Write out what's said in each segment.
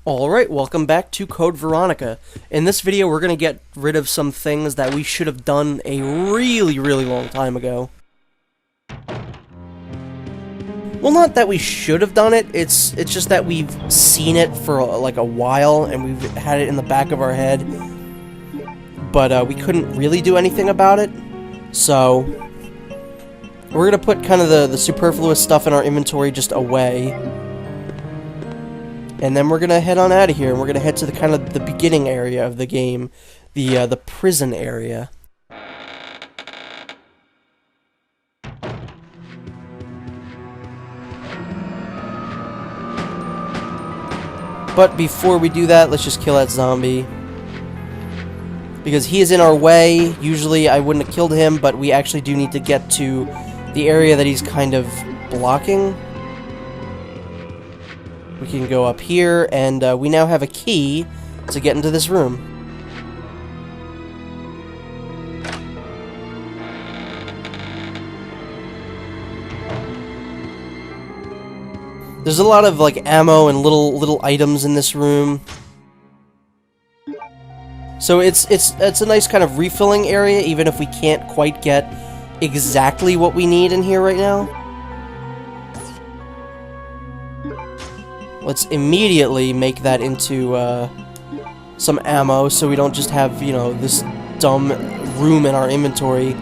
Alright, welcome back to Code Veronica. In this video, we're going to get rid of some things that we should have done a really long time ago. Well, not that we should have done it, it's just that we've seen it for like a while, and we've had it in the back of our head, but we couldn't really do anything about it, so we're going to put kind of the superfluous stuff in our inventory just away. And then we're gonna head on out of here, and we're gonna head to the kind of the beginning area of the game, the prison area. But before we do that, let's just kill that zombie, because he is in our way. Usually I wouldn't have killed him, but we actually do need to get to the area that he's kind of blocking. We can go up here, and we now have a key to get into this room. There's a lot of like ammo and little items in this room. So it's a nice kind of refilling area, even if we can't quite get exactly what we need in here right now. Let's immediately make that into some ammo, so we don't just have, you know, this dumb room in our inventory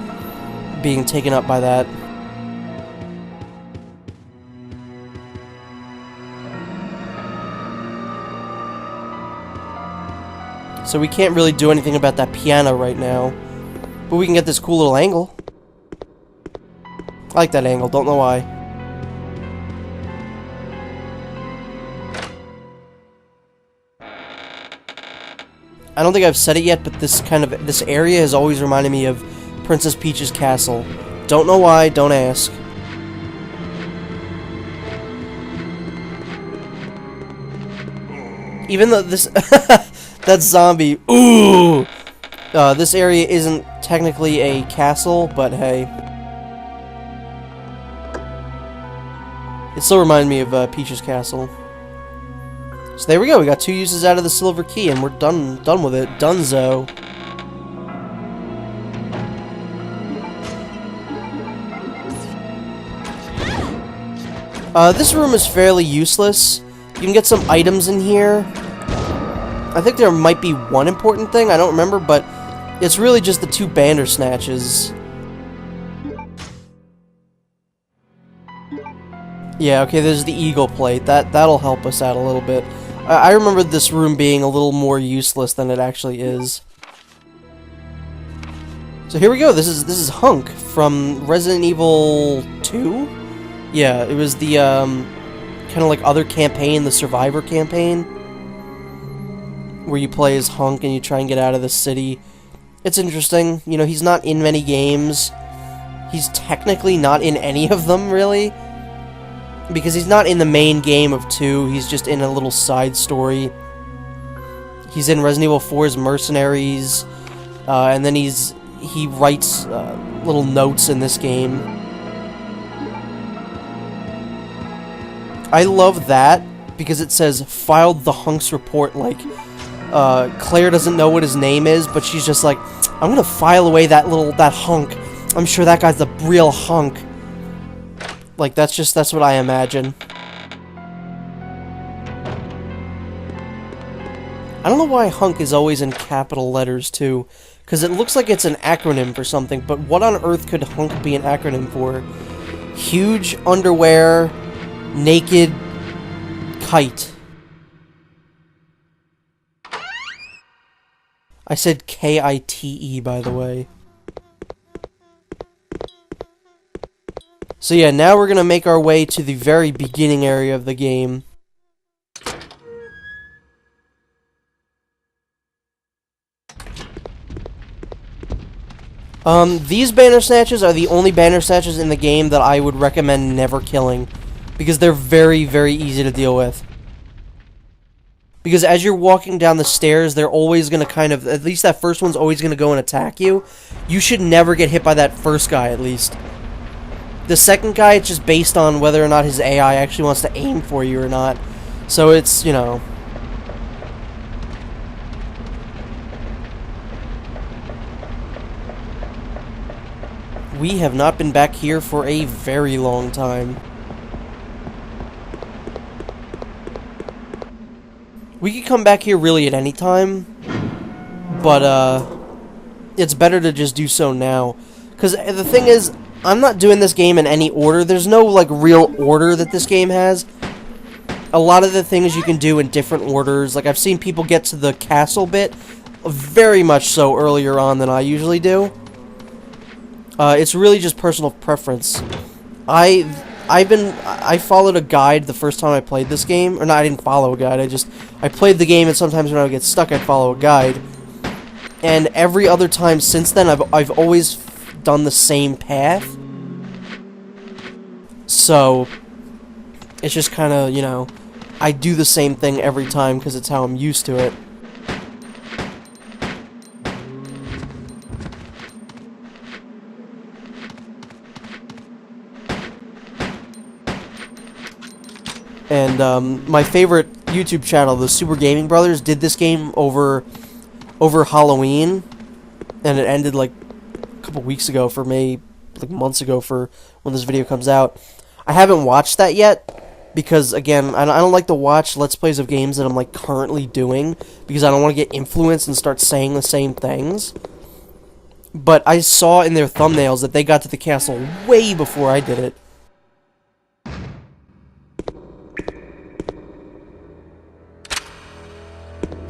being taken up by that. So we can't really do anything about that piano right now, but we can get this cool little angle. I like that angle, don't know why. I don't think I've said it yet, but this area has always reminded me of Princess Peach's castle. Don't know why, don't ask. Even though this that zombie, ooh! This area isn't technically a castle, but hey. It still reminded me of Peach's castle. So there we go, we got 2 uses out of the silver key, and we're done with it. Dunzo. This room is fairly useless. You can get some items in here. I think there might be one important thing, I don't remember, but it's really just the 2 Bandersnatches. Yeah, okay, there's the eagle plate. That'll help us out a little bit. I remember this room being a little more useless than it actually is. So here we go. This is Hunk from Resident Evil 2? Yeah, it was the kind of like other campaign, the Survivor campaign, where you play as Hunk and you try and get out of the city. It's interesting. You know, he's not in many games. He's technically not in any of them, really. Because he's not in the main game of 2, he's just in a little side story. He's in Resident Evil 4's Mercenaries, and then he writes little notes in this game. I love that, because it says, filed the Hunk's report, like, Claire doesn't know what his name is, but she's just like, I'm gonna file away that Hunk. I'm sure that guy's the real Hunk. Like, that's what I imagine. I don't know why Hunk is always in capital letters, too. Because it looks like it's an acronym for something, but what on earth could Hunk be an acronym for? Huge underwear, naked kite. I said K-I-T-E, by the way. So yeah, now we're gonna make our way to the very beginning area of the game. These Bandersnatches are the only Bandersnatches in the game that I would recommend never killing, because they're very easy to deal with. Because as you're walking down the stairs, they're always gonna kind of, at least that first one's always gonna go and attack you. You should never get hit by that first guy, at least. The second guy, it's just based on whether or not his AI actually wants to aim for you or not. So it's, you know, We have not been back here for a very long time. We could come back here really at any time, but it's better to just do so now. Because the thing is, I'm not doing this game in any order. There's no, like, real order that this game has. A lot of the things you can do in different orders. Like, I've seen people get to the castle bit very much so earlier on than I usually do. It's really just personal preference. I followed a guide the first time I played this game. Or no, I didn't follow a guide. I played the game, and sometimes when I would get stuck, I'd follow a guide. And every other time since then, I've always done the same path. So it's just kind of, you know, I do the same thing every time because it's how I'm used to it. And my favorite YouTube channel, the Super Gaming Brothers, did this game over Halloween, and it ended like a couple weeks ago for me, like months ago for when this video comes out. I haven't watched that yet because, again, I don't like to watch Let's Plays of games that I'm like currently doing because I don't want to get influenced and start saying the same things. But I saw in their thumbnails that they got to the castle way before I did it.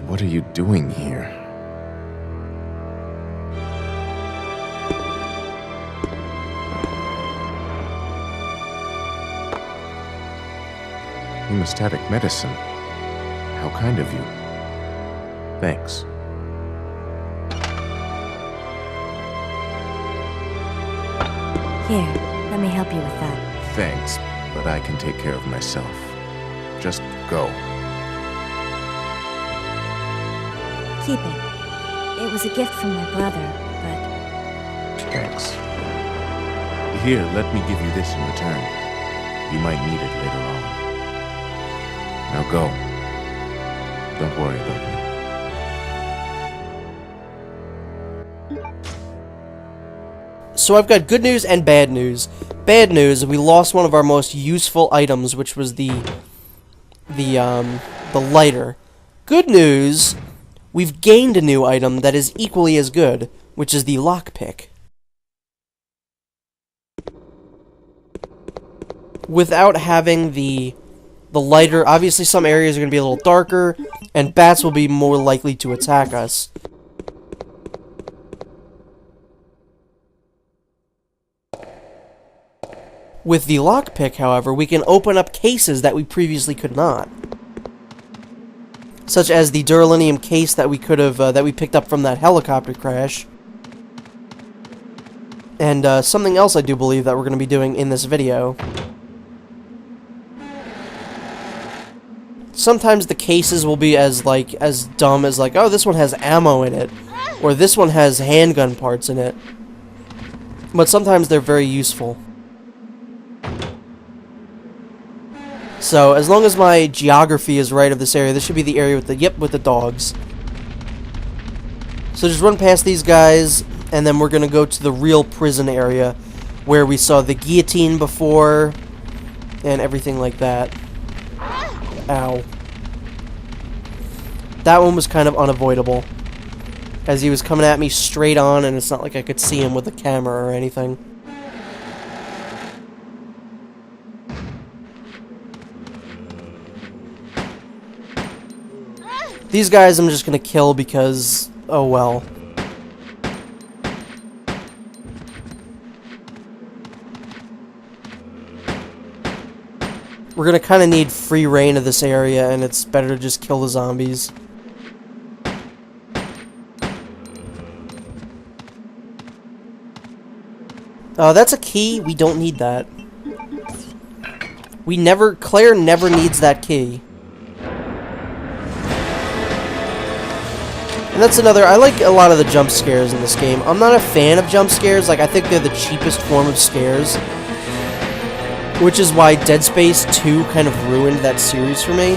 What are you doing here? Hemostatic medicine. How kind of you. Thanks. Here, let me help you with that. Thanks, but I can take care of myself. Just go. Keep it. It was a gift from my brother, but... Thanks. Here, let me give you this in return. You might need it later on. Now go. Don't worry about me. So I've got good news and bad news. Bad news, we lost one of our most useful items, which was the lighter. Good news, we've gained a new item that is equally as good, which is the lockpick. Without having the lighter, obviously some areas are going to be a little darker, and bats will be more likely to attack us. With the lockpick, however, we can open up cases that we previously could not. Such as the duralinium case that we could have, that we picked up from that helicopter crash. And, something else I do believe that we're going to be doing in this video. Sometimes the cases will be as dumb as like, oh, this one has ammo in it. Or this one has handgun parts in it. But sometimes they're very useful. So, as long as my geography is right of this area, this should be the area with the dogs. So just run past these guys, and then we're gonna go to the real prison area, where we saw the guillotine before, and everything like that. Ow. That one was kind of unavoidable, as he was coming at me straight on, and it's not like I could see him with the camera or anything. These guys I'm just gonna kill because, oh well. We're gonna kinda need free reign of this area, and it's better to just kill the zombies. That's a key. We don't need that. Claire never needs that key. And that's another, I like a lot of the jump scares in this game. I'm not a fan of jump scares, like I think they're the cheapest form of scares. Which is why Dead Space 2 kind of ruined that series for me.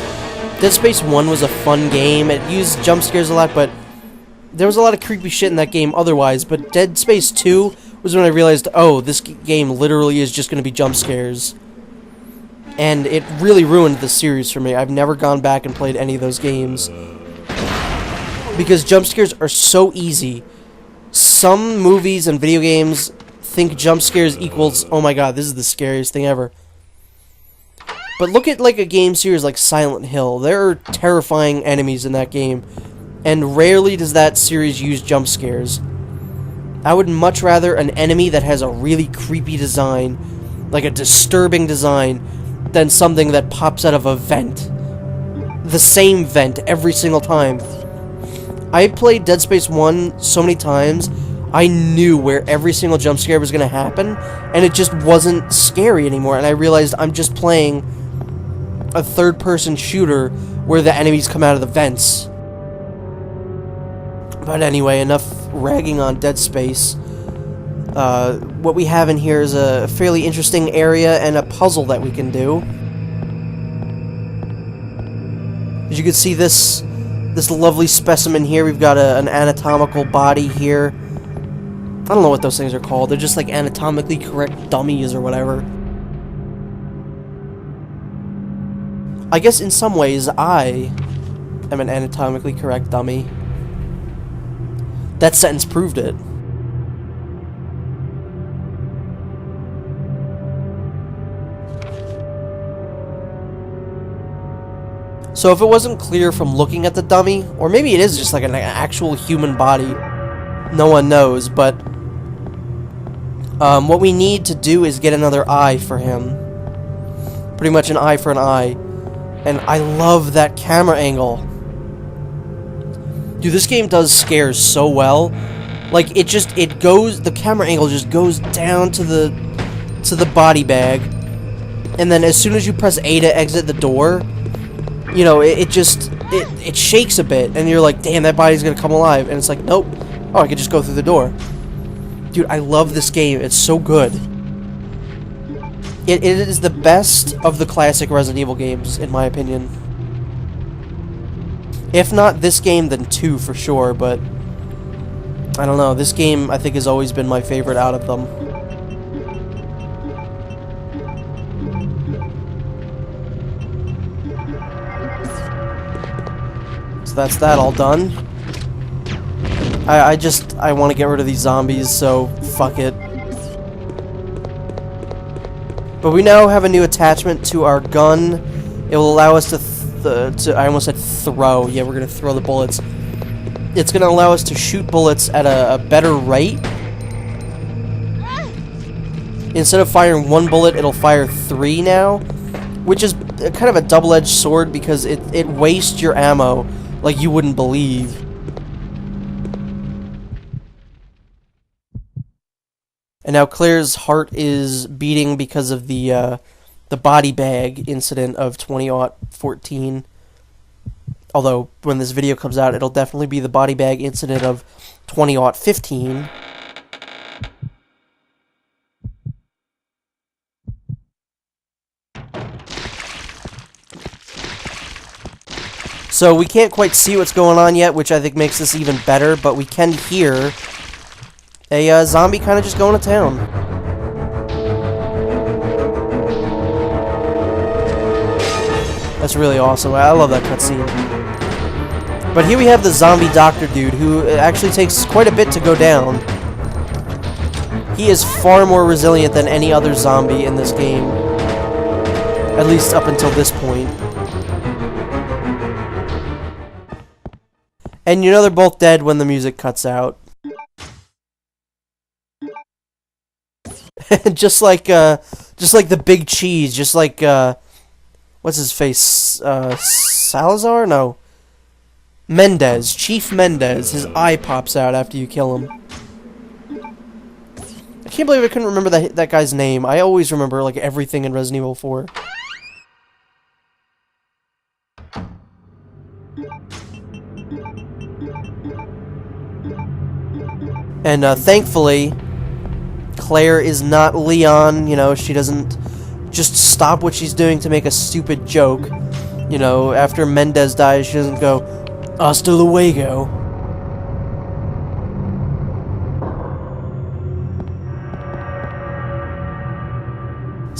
Dead Space 1 was a fun game, it used jump scares a lot, but there was a lot of creepy shit in that game otherwise, but Dead Space 2 was when I realized, oh, this game literally is just going to be jump scares. And it really ruined the series for me. I've never gone back and played any of those games. Because jump scares are so easy. Some movies and video games think jump scares equals, oh my god, this is the scariest thing ever. But look at like a game series like Silent Hill. There are terrifying enemies in that game. And rarely does that series use jump scares. I would much rather an enemy that has a really creepy design, like a disturbing design, than something that pops out of a vent. The same vent every single time. I played Dead Space 1 so many times, I knew where every single jump scare was going to happen, and it just wasn't scary anymore, and I realized I'm just playing a third-person shooter where the enemies come out of the vents. But anyway, enough ragging on Dead Space. What we have in here is a fairly interesting area and a puzzle that we can do. As you can see, this lovely specimen here, we've got an anatomical body here. I don't know what those things are called. They're just like anatomically correct dummies or whatever. I guess in some ways I am an anatomically correct dummy. That sentence proved it. So if it wasn't clear from looking at the dummy, or maybe it is just like an actual human body, no one knows, but what we need to do is get another eye for him. Pretty much an eye for an eye. And I love that camera angle. Dude, this game does scares so well. Like, the camera angle just goes down to the body bag. And then as soon as you press A to exit the door, you know, it shakes a bit. And you're like, damn, that body's gonna come alive. And it's like, nope. Oh, I could just go through the door. Dude, I love this game. It's so good. It is the best of the classic Resident Evil games, in my opinion. If not this game, then 2 for sure, but I don't know. This game, I think, has always been my favorite out of them. So that's that all done. I want to get rid of these zombies, so fuck it. But we now have a new attachment to our gun. It will allow us I almost said throw. Yeah, we're going to throw the bullets. It's going to allow us to shoot bullets at a better rate. Instead of firing 1 bullet, it'll fire 3 now. Which is kind of a double-edged sword because it wastes your ammo like you wouldn't believe. And now Claire's heart is beating because of the body bag incident of 2014. Although, when this video comes out, it'll definitely be the body bag incident of 2015. So we can't quite see what's going on yet, which I think makes this even better, but we can hear a zombie kind of just going to town. That's really awesome. I love that cutscene. But here we have the zombie doctor dude, who actually takes quite a bit to go down. He is far more resilient than any other zombie in this game. At least up until this point. And you know they're both dead when the music cuts out. just like the big cheese, just like what's his face? Salazar? No. Mendez. Chief Mendez. His eye pops out after you kill him. I can't believe I couldn't remember that guy's name. I always remember like everything in Resident Evil 4. And thankfully, Claire is not Leon. You know, she doesn't just stop what she's doing to make a stupid joke. You know, after Mendez dies, she doesn't go, hasta luego.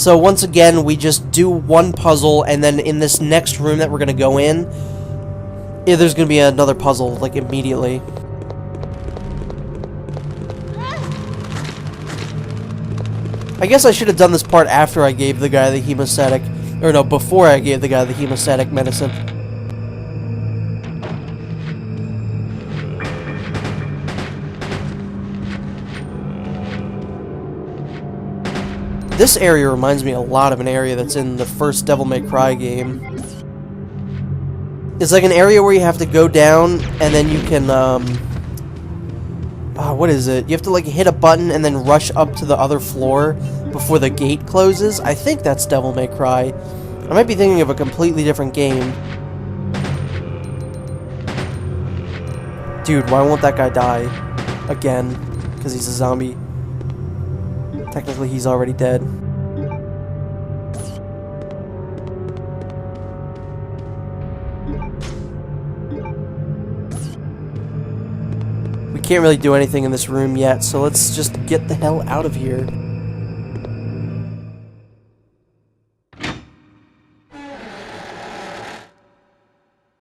So once again, we just do one puzzle, and then in this next room that we're gonna go in, there's gonna be another puzzle, like, immediately. I guess I should have done this part after I gave the guy the hemostatic, or no, before I gave the guy the hemostatic medicine. This area reminds me a lot of an area that's in the first Devil May Cry game. It's like an area where you have to go down, and then you can, what is it? You have to, like, hit a button and then rush up to the other floor before the gate closes. I think that's Devil May Cry. I might be thinking of a completely different game. Dude, why won't that guy die? Again. Because he's a zombie. Technically, he's already dead. We can't really do anything in this room yet, so let's just get the hell out of here.